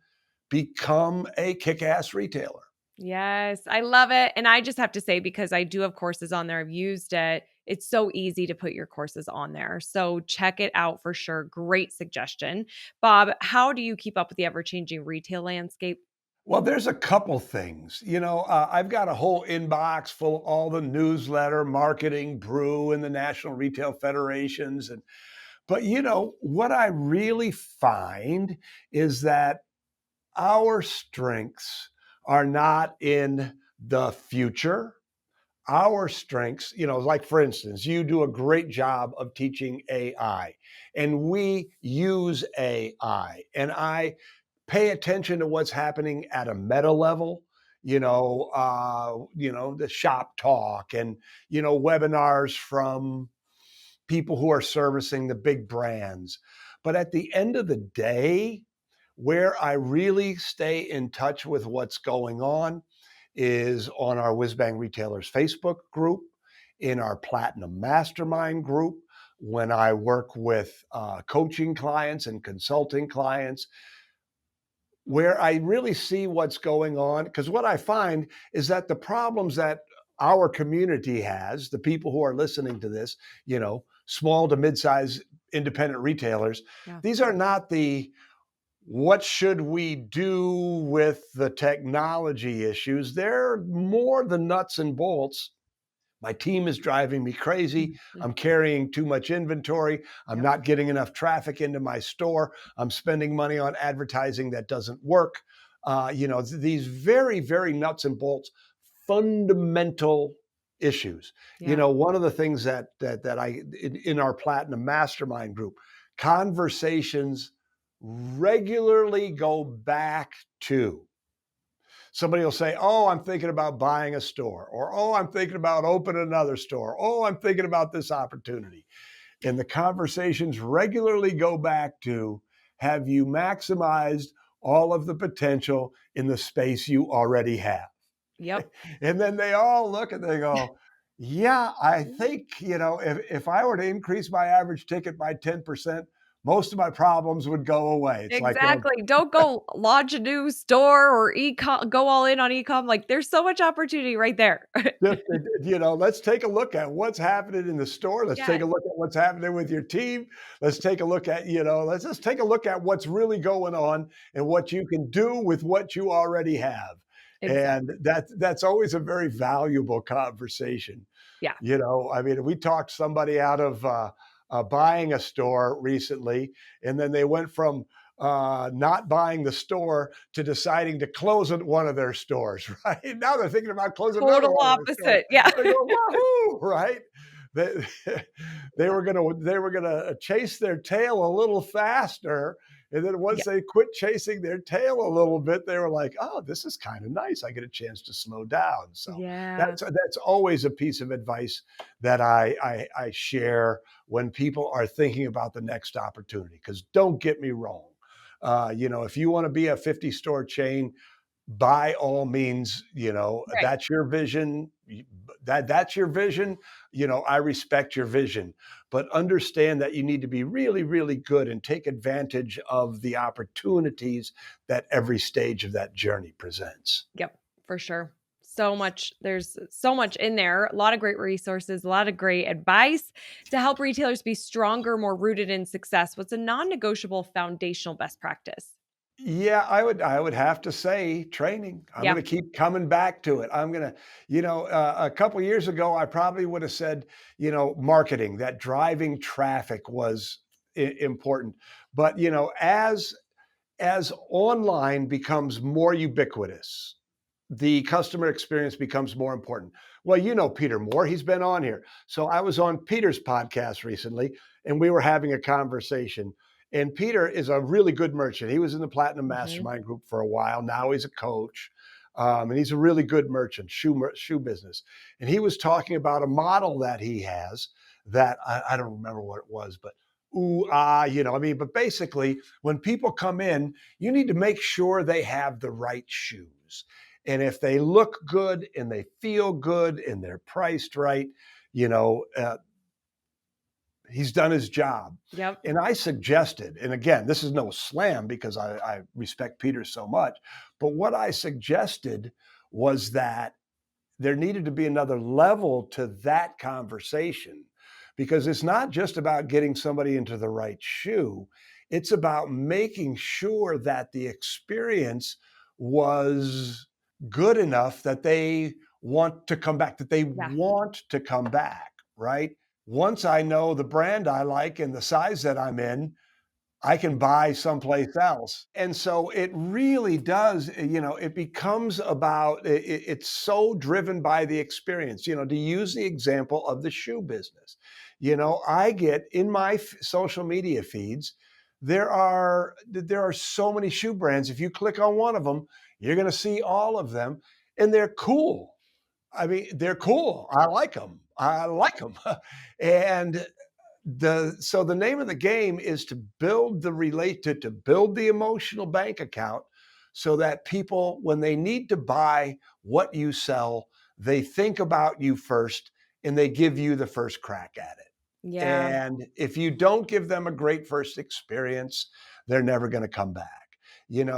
become a kick-ass retailer. Yes, I love it. And I just have to say, because I do have courses on there, I've used it. It's so easy to put your courses on there. So check it out for sure. Great suggestion. Bob, how do you keep up with the ever changing retail landscape? Well, there's a couple things. I've got a whole inbox full of all the newsletter, marketing, brew, and the National Retail Federations. But what I really find is that our strengths are not in the future. Our strengths, like for instance, you do a great job of teaching AI, and we use AI, and I pay attention to what's happening at a meta level. The shop talk and webinars from people who are servicing the big brands. But at the end of the day, where I really stay in touch with what's going on is on our WhizBang Retailers Facebook group in our Platinum Mastermind group, when I work with coaching clients and consulting clients, where I really see what's going on. Because what I find is that the problems that our community has, the people who are listening to this, small to mid-size independent retailers, Yeah. these are not the what should we do with the technology issues. They're more the nuts and bolts. My team is driving me crazy. Mhm. I'm carrying too much inventory. I'm Yep. not getting enough traffic into my store. I'm spending money on advertising that doesn't work. These very, very nuts and bolts, fundamental issues. Yeah. One of the things that I in our Platinum Mastermind group, conversations regularly go back to. Somebody will say, "Oh, I'm thinking about buying a store," or "Oh, I'm thinking about opening another store," "Oh, I'm thinking about this opportunity." And the conversations regularly go back to, have you maximized all of the potential in the space you already have? Yep. And then they all look and they go, yeah, I think, if I were to increase my average ticket by 10%, most of my problems would go away. It's like, well, Exactly. Don't go launch a new store or go all in on e-com. Like, there's so much opportunity right there. just, let's take a look at what's happening in the store. Let's take Yes, a look at what's happening with your team. Let's take a look at, let's just take a look at what's really going on and what you can do with what you already have. And exactly. that's always a very valuable conversation. Yeah. I mean, we talked somebody out of buying a store recently, and then they went from not buying the store to deciding to close one of their stores. Right now, they're thinking about closing another Total one of their stores. opposite. Yeah. They're going, "Wahoo!" Right? They, they were gonna chase their tail a little faster, and then Yeah. once they quit chasing their tail a little bit, they were like, "Oh, this is kind of nice. I get a chance to slow down." So Yeah. that's always a piece of advice that I share when people are thinking about the next opportunity. Because don't get me wrong, if you want to be a 50 store chain, by all means, Right. that's your vision. That's your vision. I respect your vision, but understand that you need to be really, really good and take advantage of the opportunities that every stage of that journey presents. Yep, for sure. There's so much in there. A lot of great resources, a lot of great advice to help retailers be stronger, more rooted in success. What's a non-negotiable foundational best practice? Yeah, I would have to say training. I'm Yeah. gonna keep coming back to it. I'm gonna, a couple years ago, I probably would have said, marketing, that driving traffic was important. But as online becomes more ubiquitous, the customer experience becomes more important. Well, Peter Moore, he's been on here. So I was on Peter's podcast recently, and we were having a conversation. And Peter is a really good merchant. He was in the Platinum Mhm. Mastermind group for a while. Now he's a coach. And he's a really good merchant, shoe business. And he was talking about a model that he has that I don't remember what it was, but but basically, when people come in, you need to make sure they have the right shoes. And if they look good and they feel good and they're priced right, you know, uh, he's done his job. Yep. And I suggested, and again, this is no slam because I respect Peter so much, but what I suggested was that there needed to be another level to that conversation, because it's not just about getting somebody into the right shoe. It's about making sure that the experience was good enough that they want to come back, that they Yeah. want to come back, right? Once I know the brand I like and the size that I'm in, I can buy someplace else. And so it really does, it becomes about it's so driven by the experience. To use the example of the shoe business. I get in my social media feeds, there are so many shoe brands. If you click on one of them, you're going to see all of them, and they're cool. I mean, they're cool. I like them. I like them. And the name of the game is to build the emotional bank account, so that people, when they need to buy what you sell, they think about you first, and they give you the first crack at it. Yeah. And if you don't give them a great first experience, they're never going to come back. And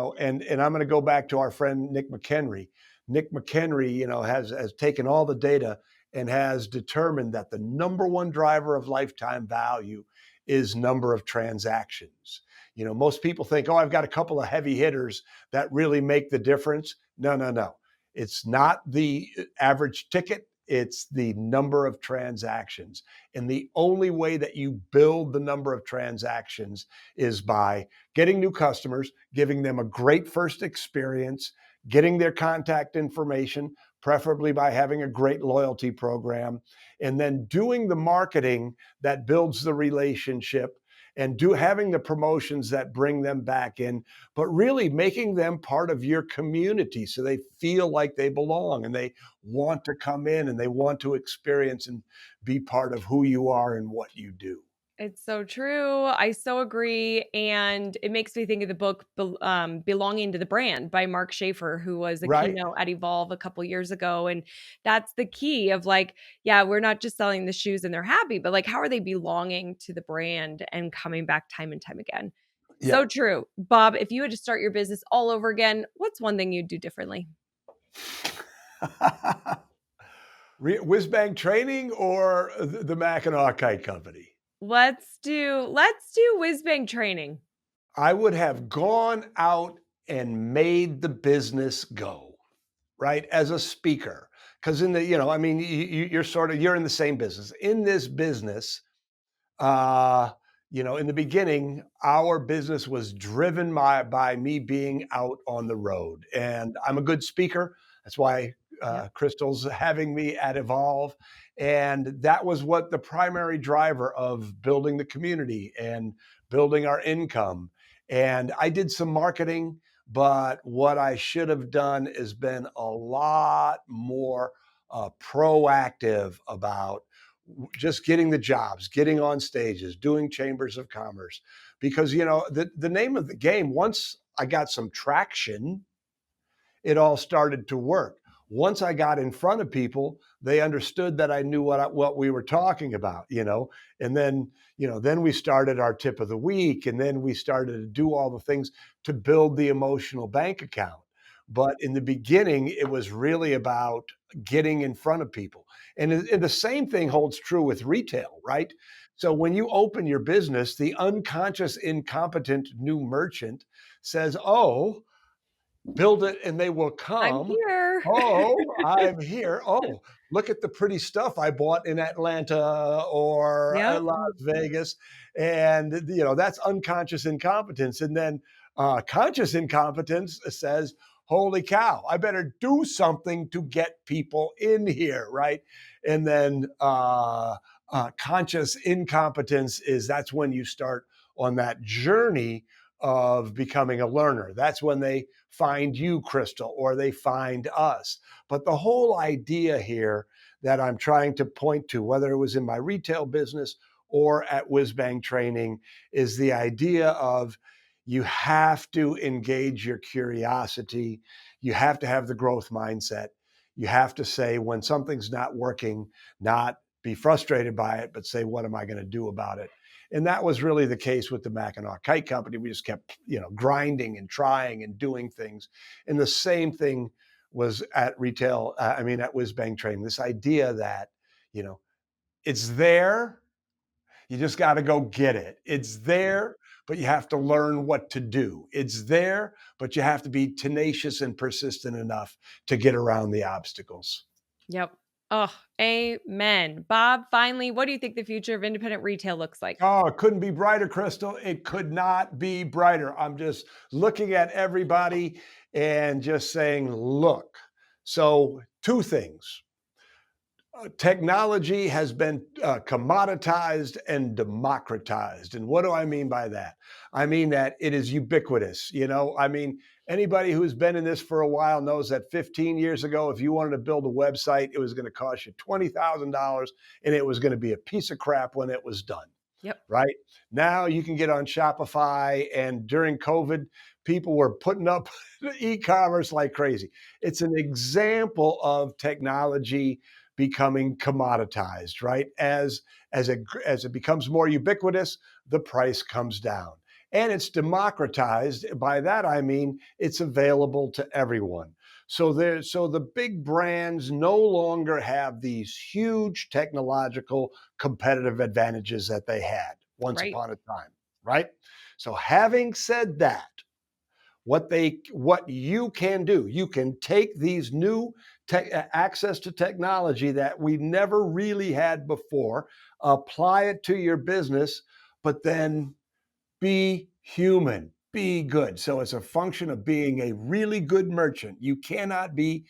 I'm going to go back to our friend Nick McHenry. Nick McHenry, has taken all the data and has determined that the number one driver of lifetime value is number of transactions. Most people think, oh, I've got a couple of heavy hitters that really make the difference. No, no, no. It's not the average ticket, it's the number of transactions. And the only way that you build the number of transactions is by getting new customers, giving them a great first experience, getting their contact information, preferably by having a great loyalty program, and then doing the marketing that builds the relationship and having the promotions that bring them back in, but really making them part of your community so they feel like they belong and they want to come in and they want to experience and be part of who you are and what you do. It's so true. I so agree, and it makes me think of the book "Belonging to the Brand" by Mark Schaefer, who was a Right? keynote at Evolve a couple years ago, and that's the key of, like, yeah, we're not just selling the shoes and they're happy, but, like, how are they belonging to the brand and coming back time and time again? Yeah. So true. Bob, if you had to start your business all over again, what's one thing you'd do differently? WhizBang training or the Mackinac Kite Company? Let's do whiz-bang training. I would have gone out and made the business go, right? As a speaker. Because I mean, you're in the same business. In this business, uh, in the beginning, our business was driven by me being out on the road. And I'm a good speaker. That's why Yep. Crystal's having me at Evolve. And that was what the primary driver of building the community and building our income. And I did some marketing, but what I should have done is been a lot more proactive about just getting the jobs, getting on stages, doing chambers of commerce. Because, the name of the game, once I got some traction, it all started to work. Once I got in front of people, they understood that I knew what we were talking about. And then we started our tip of the week, and then we started to do all the things to build the emotional bank account. But in the beginning, it was really about getting in front of people. And the same thing holds true with retail, right? So when you open your business, the unconscious, incompetent new merchant says, "Oh, build it and they will I'm come. here. Oh, I'm here. Oh, look at the pretty stuff I bought in Atlanta or Yep. Las Vegas." And, that's unconscious incompetence. And then conscious incompetence says, holy cow, I better do something to get people in here. Right. And then conscious incompetence that's when you start on that journey of becoming a learner. That's when they find you, Crystal, or they find us. But the whole idea here that I'm trying to point to, whether it was in my retail business or at WhizBang training, is the idea of you have to engage your curiosity. You have to have the growth mindset. You have to say when something's not working, not be frustrated by it, but say, what am I going to do about it? And that was really the case with the Mackinac Kite Company. We just kept, grinding and trying and doing things. And the same thing was at retail. At WhizBang Training. This idea that, you know, it's there. You just got to go get it. It's there, but you have to learn what to do. It's there, but you have to be tenacious and persistent enough to get around the obstacles. Yep. Oh, amen. Bob, finally, what do you think the future of independent retail looks like? Oh, it couldn't be brighter, Crystal. It could not be brighter. I'm just looking at everybody and just saying, look. So, two things. Technology has been commoditized and democratized. And what do I mean by that? I mean that it is ubiquitous. Anybody who's been in this for a while knows that 15 years ago, if you wanted to build a website, it was going to cost you $20,000 and it was going to be a piece of crap when it was done. Yep. Right now, you can get on Shopify, and during COVID, people were putting up e commerce like crazy. It's an example of technology becoming commoditized, right? As it becomes more ubiquitous, the price comes down. And it's democratized. By that I mean it's available to everyone. So the big brands no longer have these huge technological competitive advantages that they had once Right. upon a time, right? So having said that, what you can do, you can take these new access to technology that we never really had before, apply it to your business, but then be human, be good. So it's a function of being a really good merchant. You cannot be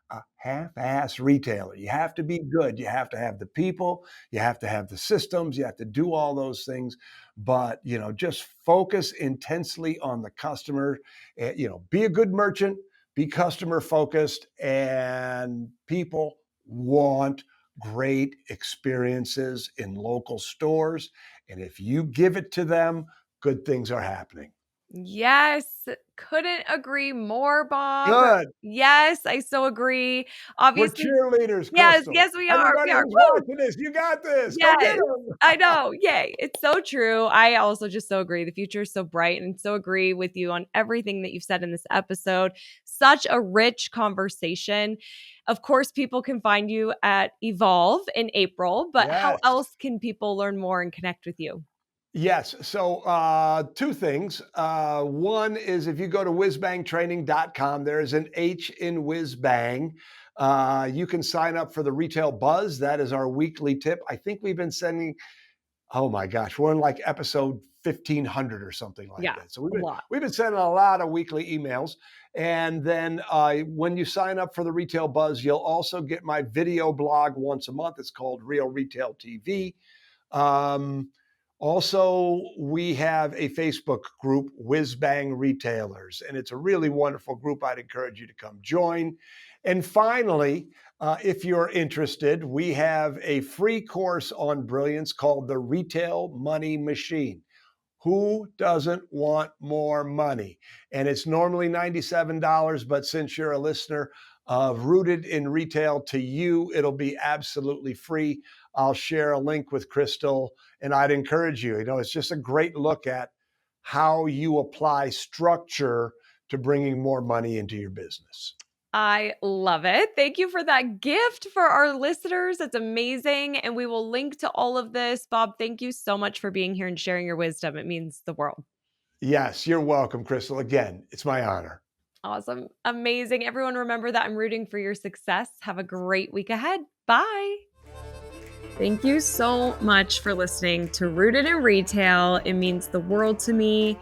a half-ass retailer. You have to be good. You have to have the people, you have to have the systems, you have to do all those things. But just focus intensely on the customer. Be a good merchant, be customer focused, and people want great experiences in local stores. And if you give it to them, good things are happening. Yes, couldn't agree more, Bob. Good. Yes, I so agree. We're Obviously, cheerleaders, yes, Crystal. yes, we are, we Everybody are. who's Woo! watching this, you got this. Go get Yes, them. I know. Yay. It's so true. I also just so agree. The future is so bright and so agree with you on everything that you've said in this episode. Such a rich conversation. Of course, people can find you at Evolve in April, but how Yes. else can people learn more and connect with you? Yes. So, two things. One is if you go to whizbangtraining.com, there is an H in WhizBang. You can sign up for the Retail Buzz. That is our weekly tip. I think we've been sending, oh my gosh, we're in like episode 1500 or something like Yeah, that. So we've a been lot. we've been sending a lot of weekly emails. And then when you sign up for the Retail Buzz, you'll also get my video blog once a month. It's called Real Retail TV. Um, Also, we have a Facebook group, WhizBang Retailers, and it's a really wonderful group. I'd encourage you to come join. And finally, if you're interested, we have a free course on brilliance called The Retail Money Machine. Who doesn't want more money? And it's normally $97, but since you're a listener of Rooted in Retail, to you, it'll be absolutely free. I'll share a link with Crystal, and I'd encourage you. It's just a great look at how you apply structure to bringing more money into your business. I love it. Thank you for that gift for our listeners. It's amazing. And we will link to all of this. Bob, thank you so much for being here and sharing your wisdom. It means the world. Yes, you're welcome, Crystal. Again, it's my honor. Awesome. Amazing. Everyone, remember that I'm rooting for your success. Have a great week ahead. Bye. Thank you so much for listening to Rooted in Retail. It means the world to me.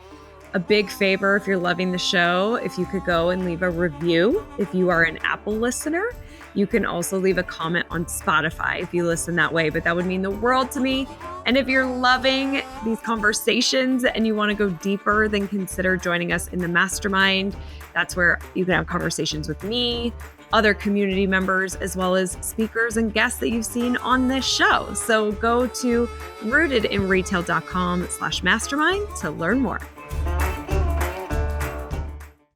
A big favor if you're loving the show, if you could go and leave a review. If you are an Apple listener, you can also leave a comment on Spotify if you listen that way, but that would mean the world to me. And if you're loving these conversations and you want to go deeper, then consider joining us in the mastermind. That's where you can have conversations with me, other community members, as well as speakers and guests that you've seen on this show. So go to rootedinretail.com/mastermind to learn more.